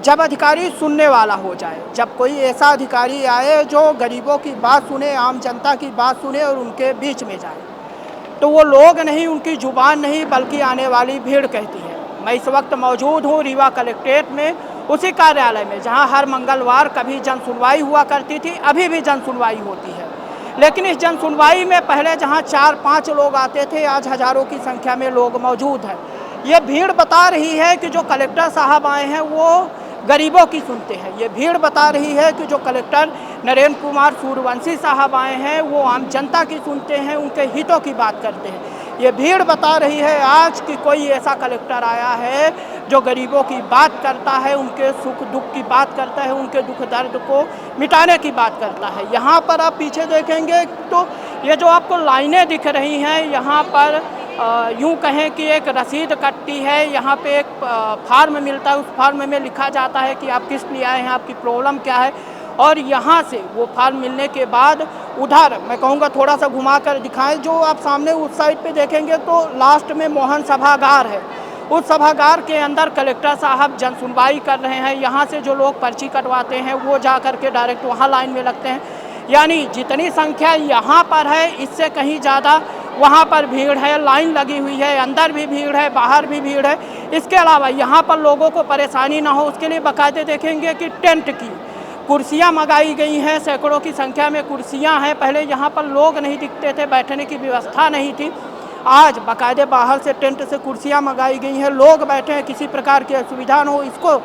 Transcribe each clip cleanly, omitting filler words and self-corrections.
जब अधिकारी सुनने वाला हो जाए, जब कोई ऐसा अधिकारी आए जो गरीबों की बात सुने, आम जनता की बात सुने और उनके बीच में जाए, तो वो लोग नहीं, उनकी ज़ुबान नहीं बल्कि आने वाली भीड़ कहती है। मैं इस वक्त मौजूद हूँ रीवा कलेक्ट्रेट में, उसी कार्यालय में जहाँ हर मंगलवार कभी जन सुनवाई हुआ करती थी, अभी भी जन सुनवाई होती है। लेकिन इस जन सुनवाई में पहले जहाँ 4-5 लोग आते थे, आज हज़ारों की संख्या में लोग मौजूद हैं। ये भीड़ बता रही है कि जो कलेक्टर साहब आए हैं वो गरीबों की सुनते हैं। ये भीड़ बता रही है कि जो कलेक्टर नरेंद्र कुमार सूर्यवंशी साहब आए हैं वो आम जनता की सुनते हैं, उनके हितों की बात करते हैं। ये भीड़ बता रही है आज कि कोई ऐसा कलेक्टर आया है जो गरीबों की बात करता है, उनके सुख दुख की बात करता है, उनके दुख दर्द को मिटाने की बात करता है। यहाँ पर आप पीछे देखेंगे तो ये जो आपको लाइनें दिख रही हैं, यहाँ पर यूँ कहें कि एक रसीद कटती है, यहाँ पे एक फार्म मिलता है, उस फार्म में लिखा जाता है कि आप किस लिए आए हैं, आपकी प्रॉब्लम क्या है। और यहाँ से वो फार्म मिलने के बाद उधर मैं कहूँगा थोड़ा सा घुमा कर दिखाएं, जो आप सामने उस साइड पे देखेंगे तो लास्ट में मोहन सभागार है। उस सभागार के अंदर कलेक्टर साहब जन सुनवाई कर रहे हैं। यहाँ से जो लोग पर्ची कटवाते हैं वो जा कर के डायरेक्ट वहाँ लाइन में लगते हैं। यानी जितनी संख्या यहाँ पर है इससे कहीं ज़्यादा वहाँ पर भीड़ है, लाइन लगी हुई है, अंदर भी भीड़ है, बाहर भी भीड़ है। इसके अलावा यहाँ पर लोगों को परेशानी ना हो उसके लिए बाकायदे देखेंगे कि टेंट की कुर्सियाँ मंगाई गई हैं, सैकड़ों की संख्या में कुर्सियाँ हैं। पहले यहाँ पर लोग नहीं दिखते थे, बैठने की व्यवस्था नहीं थी, आज बाकायदे बाहर से टेंट से कुर्सियाँ मंगाई गई हैं, लोग बैठे हैं, किसी प्रकार की असुविधा न हो इसको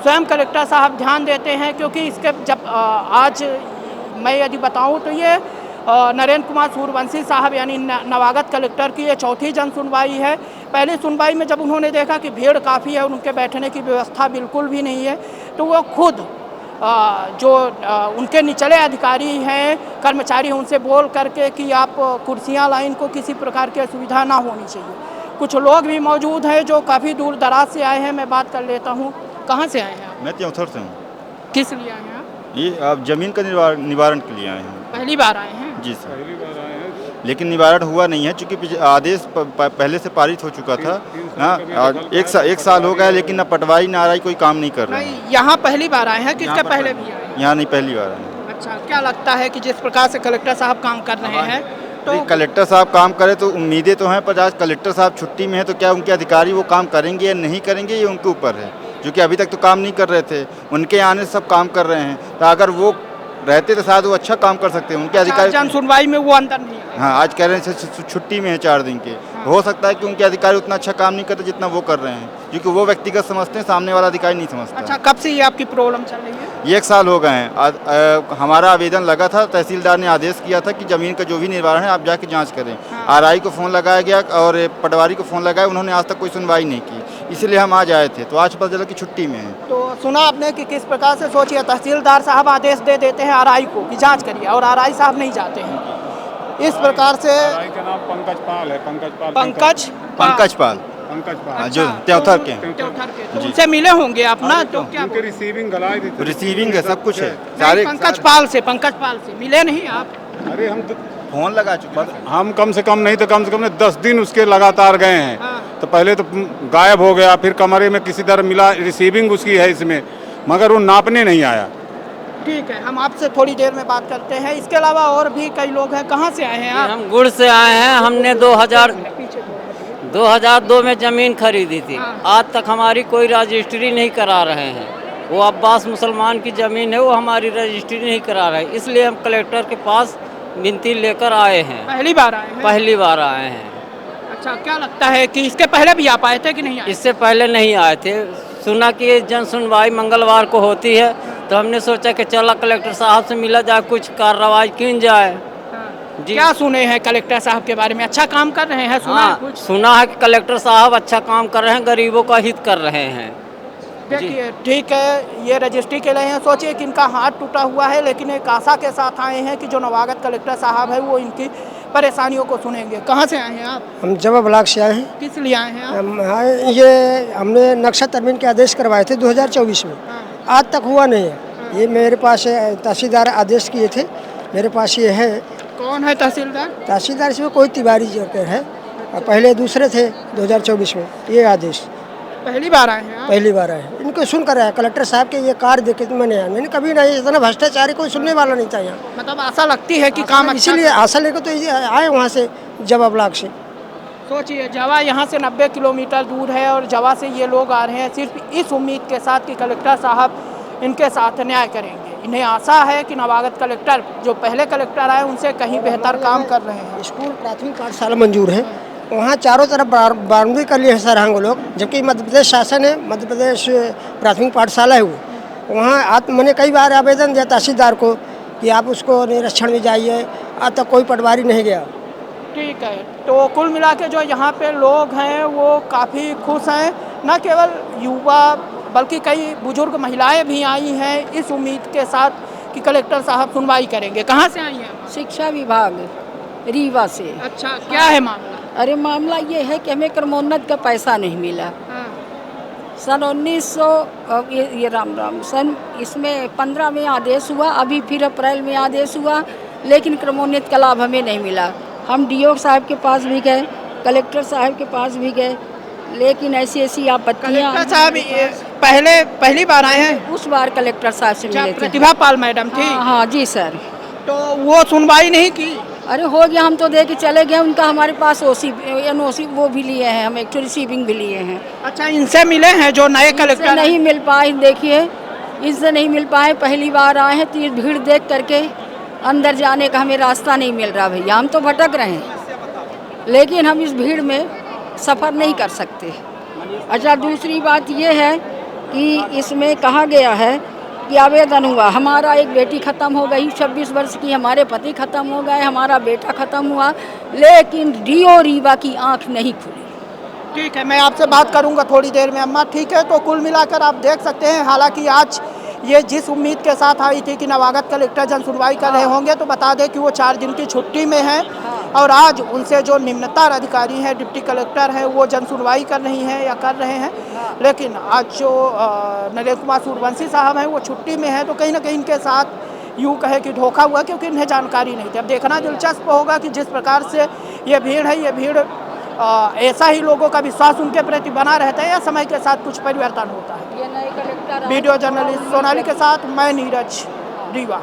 स्वयं कलेक्टर साहब ध्यान देते हैं। क्योंकि इसके जब आज मैं यदि बताऊं तो ये नरेंद्र कुमार सूर्यवंशी साहब यानी नवागत कलेक्टर की ये चौथी जन सुनवाई है। पहली सुनवाई में जब उन्होंने देखा कि भीड़ काफ़ी है और उनके बैठने की व्यवस्था बिल्कुल भी नहीं है, तो वो खुद जो उनके निचले अधिकारी हैं, कर्मचारी, उनसे बोल करके कि आप कुर्सियां लाइन को किसी प्रकार की असुविधा ना होनी चाहिए। कुछ लोग भी मौजूद हैं जो काफ़ी दूर दराज से आए हैं। मैं बात कर लेता हूँ, कहाँ से आए हैं आप? मैं त्योंथर से हूँ। किस लिए आए हैं आप? ये आप ज़मीन का निवारण के लिए आए हैं। पहली बार आए हैं? जी सर, पहली बार आए हैं, लेकिन निवारण हुआ नहीं है क्योंकि आदेश पहले से पारित हो चुका था। हाँ, एक साल हो गया लेकिन ना पटवारी ना आरआई कोई काम नहीं कर रहे हैं। यहाँ पहली बार आए हैं कि इसके पहले भी आए हैं? यहाँ नहीं, पहली बार आए हैं। अच्छा, क्या लगता है कि जिस प्रकार से कलेक्टर साहब काम कर रहे हैं तो कलेक्टर साहब काम करे तो उम्मीदें तो हैं, पर आज कलेक्टर साहब छुट्टी में है तो क्या उनके अधिकारी वो काम करेंगे या नहीं करेंगे ये उनके ऊपर है। जो कि अभी तक तो काम नहीं कर रहे थे, उनके आने से सब काम कर रहे हैं। तो अगर वो रहते तो शायद वो अच्छा काम कर सकते हैं। उनके अधिकारी जन सुनवाई में वो अंदर नहीं है। हाँ, आज कह रहे हैं छुट्टी में है 4 दिन के। हो सकता है कि उनके अधिकारी उतना अच्छा काम नहीं करते जितना वो कर रहे हैं, क्योंकि वो व्यक्तिगत समझते हैं, सामने वाला अधिकारी नहीं समझता। अच्छा, कब से ये आपकी प्रॉब्लम चल रही है? ये 1 साल हो गए हैं। हमारा आवेदन लगा था, तहसीलदार ने आदेश किया था कि ज़मीन का जो भी निवारण है आप जाके जांच करें। आरआई को फ़ोन लगाया गया और पटवारी को फ़ोन लगाया, उन्होंने आज तक कोई सुनवाई नहीं की, इसलिए हम आज आए थे। तो आज पता चला कि छुट्टी में है। तो सुना आपने कि किस प्रकार से, सोचिए तहसीलदार साहब आदेश दे देते हैं आरआई को कि जाँच करिए और आरआई साहब नहीं जाते हैं। इस प्रकार से का नाम पंकज पाल है। पंकज पाल जो त्योंथर के तो उनसे मिले होंगे आप ना? तो क्या रिसीविंग है, सब कुछ है सारे। पंकज पाल से मिले नहीं आप? अरे हम फोन लगा चुके हैं। हम कम से कम नहीं तो कम से कम 10 दिन उसके लगातार गए हैं। तो पहले तो गायब हो गया, फिर कमरे में किसी तरह मिला, रिसीविंग उसकी है इसमें, मगर वो नापने नहीं आया। ठीक है, हम आपसे थोड़ी देर में बात करते हैं। इसके अलावा और भी कई लोग हैं। कहाँ से आए हैं आप? हम गुड़ से आए हैं। हमने 2002 में ज़मीन खरीदी थी। आज तक हमारी कोई रजिस्ट्री नहीं करा रहे हैं। वो अब्बास मुसलमान की ज़मीन है, वो हमारी रजिस्ट्री नहीं करा रहे, इसलिए हम कलेक्टर के पास विनती लेकर आए हैं। पहली बार आए हैं? पहली बार आए हैं। अच्छा, क्या लगता है कि इसके पहले भी आप आए थे कि नहीं आए? इससे पहले नहीं आए थे। सुना कि जन सुनवाई मंगलवार को होती है, तो हमने सोचा कि चला कलेक्टर साहब से मिला जाए, कुछ कार्रवाई की जाए। जी, क्या सुने हैं कलेक्टर साहब के बारे में? अच्छा काम कर रहे हैं? सुना है कुछ? सुना है कि कलेक्टर साहब अच्छा काम कर रहे हैं, गरीबों का हित कर रहे हैं। देखिए, ठीक है, ये रजिस्ट्री के लिए हैं। सोचिए कि इनका हाथ टूटा हुआ है, लेकिन एक आशा के साथ आए हैं कि जो नवागत कलेक्टर साहब है वो इनकी परेशानियों को सुनेंगे। कहाँ से आए हैं आप? हम जवा ब्लॉक से आए हैं। किस लिए आए हैं आप? ये हमने नक्शा तरमीम के आदेश करवाए थे 2024 में। आज तक हुआ नहीं है। ये मेरे पास तहसीलदार आदेश किए थे, मेरे पास ये है। कौन है तहसीलदार? तहसीलदार इसमें कोई तिवारी जोकर है, पहले दूसरे थे 2024 में। ये आदेश पहली बार आए हैं आप? पहली बार आए। इनको सुन कर आया, कलेक्टर साहब के ये कार्य देखे तो मैंने आया। मैंने कभी नहीं, इतना भ्रष्टाचारी कोई सुनने वाला नहीं था यहाँ। मतलब आशा लगती है कि काम अच्छा इसीलिए आशा लेकर तो ये आए वहाँ से, जवा ब्लॉक से। सोचिए जवा यहाँ से 90 किलोमीटर दूर है और जवा से ये लोग आ रहे हैं सिर्फ इस उम्मीद के साथ कि कलेक्टर साहब इनके साथ न्याय करेंगे। इन्हें आशा है कि नवागत कलेक्टर जो पहले कलेक्टर आए उनसे कहीं बेहतर काम कर रहे हैं। स्कूल प्राथमिक पाठशाला मंजूर है, वहाँ चारों तरफ बाउंड्री कर लिए हैं सरहंग लोग, जबकि मध्य प्रदेश शासन है, मध्य प्रदेश प्राथमिक पाठशाला है वो। वहाँ मैंने कई बार आवेदन दिया तहसीलदार को कि आप उसको निरीक्षण में जाइए, आज तक कोई पटवारी नहीं गया। ठीक है, तो कुल मिला के जो यहाँ पे लोग हैं वो काफ़ी खुश हैं। न केवल युवा बल्कि कई बुजुर्ग महिलाएं भी आई हैं इस उम्मीद के साथ कि कलेक्टर साहब सुनवाई करेंगे। कहाँ से आई हैं? शिक्षा विभाग रीवा से। अच्छा, क्या है मामला? अरे मामला ये है कि हमें क्रमोन्नत का पैसा नहीं मिला। हाँ। सन 1900 ये राम सन इसमें 15 में आदेश हुआ, अभी फिर अप्रैल में आदेश हुआ, लेकिन क्रमोन्नत का लाभ हमें नहीं मिला। हम डीओ साहब के पास भी गए, कलेक्टर साहब के पास भी गए, लेकिन ऐसी आपत्तियाँ। कलेक्टर साहब पहली बार आए हैं? उस बार कलेक्टर साहब से मिले थे। प्रतिभा पाल मैडम थी? हाँ जी सर। तो वो सुनवाई नहीं की? अरे हो गया, हम तो दे के चले गए। उनका हमारे पास एनओसी वो भी लिए हैं, हम एक तो रिसीविंग भी लिए हैं। अच्छा, इनसे मिले हैं जो नए कलेक्टर? नहीं मिल पाए, देखिए इससे नहीं मिल पाए। पहली बार आए हैं तो भीड़ देख करके अंदर जाने का हमें रास्ता नहीं मिल रहा भैया। हम तो भटक रहे हैं, लेकिन हम इस भीड़ में सफ़र नहीं कर सकते। अच्छा, दूसरी बात ये है कि इसमें कहा गया है कि आवेदन हुआ, हमारा एक बेटी ख़त्म हो गई 26 वर्ष की, हमारे पति ख़त्म हो गए, हमारा बेटा ख़त्म हुआ, लेकिन डीओ रीवा की आंख नहीं खुली। ठीक है, मैं आपसे बात करूंगा थोड़ी देर में अम्मा। ठीक है, तो कुल मिलाकर आप देख सकते हैं, हालांकि आज ये जिस उम्मीद के साथ आई थी कि नवागत कलेक्टर जन सुनवाई कर रहे होंगे, तो बता दें कि वो 4 दिन की छुट्टी में हैं और आज उनसे जो निम्नतर अधिकारी हैं, डिप्टी कलेक्टर हैं, वो जन सुनवाई कर रही हैं या कर रहे हैं। लेकिन आज जो नरेंद्र कुमार सूर्यवंशी साहब हैं वो छुट्टी में हैं, तो कहीं ना कहीं इनके साथ यूँ कहे कि धोखा हुआ, क्योंकि इन्हें जानकारी नहीं थी। अब देखना दिलचस्प होगा कि जिस प्रकार से ये भीड़ है, ये भीड़ ऐसा ही लोगों का विश्वास उनके प्रति बना रहता है या समय के साथ कुछ परिवर्तन होता है। ये नए कलेक्टर वीडियो जर्नलिस्ट सोनाली के साथ मैं नीरज, रीवा।